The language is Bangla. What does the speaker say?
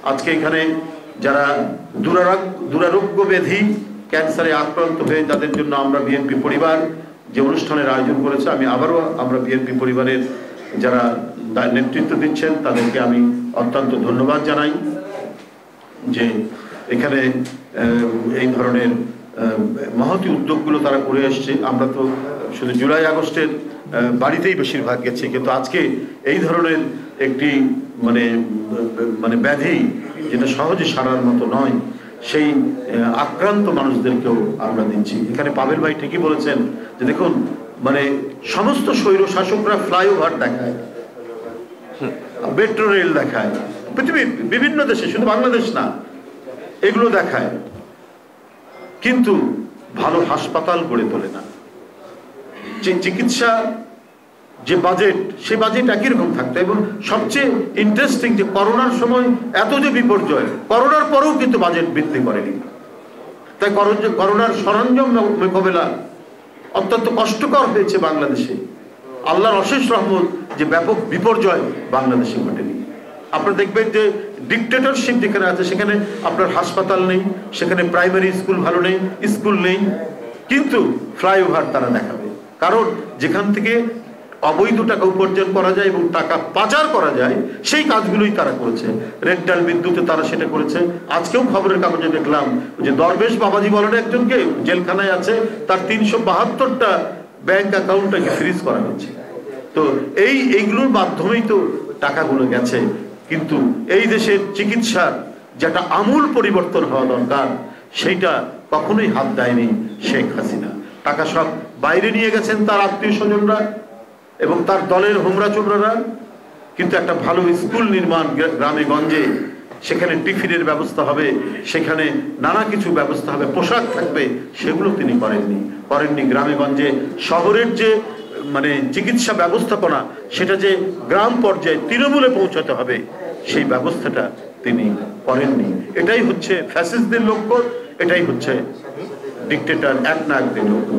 আজকে এখানে যারা দুরারোগ্য ব্যাধি ক্যান্সারে আক্রান্ত হয়ে যাদের জন্য আমরা বিএনপি পরিবার যে অনুষ্ঠানের আয়োজন করেছে, আমি আবারও আমরা বিএনপি পরিবারের যারা নেতৃত্ব দিচ্ছেন তাদেরকে আমি অত্যন্ত ধন্যবাদ জানাই যে এখানে এই ধরনের মহতি উদ্যোগগুলো তারা করে আসছে। আমরা তো শুধু জুলাই আগস্টের বাড়িতেই বেশিরভাগ গেছি, কিন্তু আজকে এই ধরনের একটি মানে মানে ব্যাধি যেটা সহজে সারার মতো নয়, সেই আক্রান্ত মানুষদেরকেও আমরা দিচ্ছি। এখানে পাবেল ভাই ঠিকই বলেছেন যে দেখুন, মানে সমস্ত স্বৈর শাসকরা ফ্লাইওভার দেখায়, মেট্রো রেল দেখায়, পৃথিবীর বিভিন্ন দেশে, শুধু বাংলাদেশ না, এগুলো দেখায়, কিন্তু ভালো হাসপাতাল গড়ে তোলে না। যে চিকিৎসা যে বাজেট, সে বাজেট একই রকম থাকতো। এবং সবচেয়ে ইন্টারেস্টিং যে করোনার সময় এত যে বিপর্যয়, করোনার পরেও কিন্তু বাজেট বৃদ্ধি করেনি। তাই করোনার সরঞ্জাম মোকাবেলা অত্যন্ত কষ্টকর হয়েছে বাংলাদেশে। আল্লাহর অশেষ রহমত যে ব্যাপক বিপর্যয় বাংলাদেশে ঘটেনি। আপনারা দেখবেন যে ডিক্টেটরশিপ যেখানে আছে সেখানে আপনার হাসপাতাল নেই, সেখানে প্রাইমারি স্কুল ভালো নেই, স্কুল নেই, কিন্তু ফ্লাইওভার তারা দেখাবে। কারণ যেখান থেকে অবৈধ টাকা উপার্জন করা যায় এবং টাকা পাচার করা যায়, সেই কাজগুলোই তারা করেছে। রেন্টাল বিদ্যুতে তারা সেটা করেছে। আজকেও খবরের কাগজে দেখলাম যে দরবেশ বাবাজি বলেন একজনকে জেলখানায় আছে, তার ৩৭২টা ব্যাংক অ্যাকাউন্টটাকে ফ্রিজ করা হয়েছে। তো এইগুলোর মাধ্যমেই তো টাকাগুলো গেছে। কিন্তু এই দেশের চিকিৎসার যেটা আমূল পরিবর্তন হওয়া দরকার, সেইটা কখনোই হাত দেয়নি শেখ হাসিনা। টাকা সব বাইরে নিয়ে গেছেন তার আত্মীয় স্বজনরা এবং তার দলের হোমরা চোমরারা। কিন্তু একটা ভালো স্কুল নির্মাণ গ্রামে গঞ্জে, সেখানে টিফিনের ব্যবস্থা হবে, সেখানে নানা কিছু ব্যবস্থা হবে, পোশাক থাকবে, সেগুলো তিনি করেননি গ্রামে গঞ্জে। শহরের যে মানে চিকিৎসা ব্যবস্থাপনা, সেটা যে গ্রাম পর্যায়ে তৃণমূলে পৌঁছাতে হবে, সেই ব্যবস্থাটা তিনি করেননি। এটাই হচ্ছে ফ্যাসিস্টদের লক্ষ্য, এটাই হচ্ছে ডিক্টেটর একনায়কদের লক্ষ্য।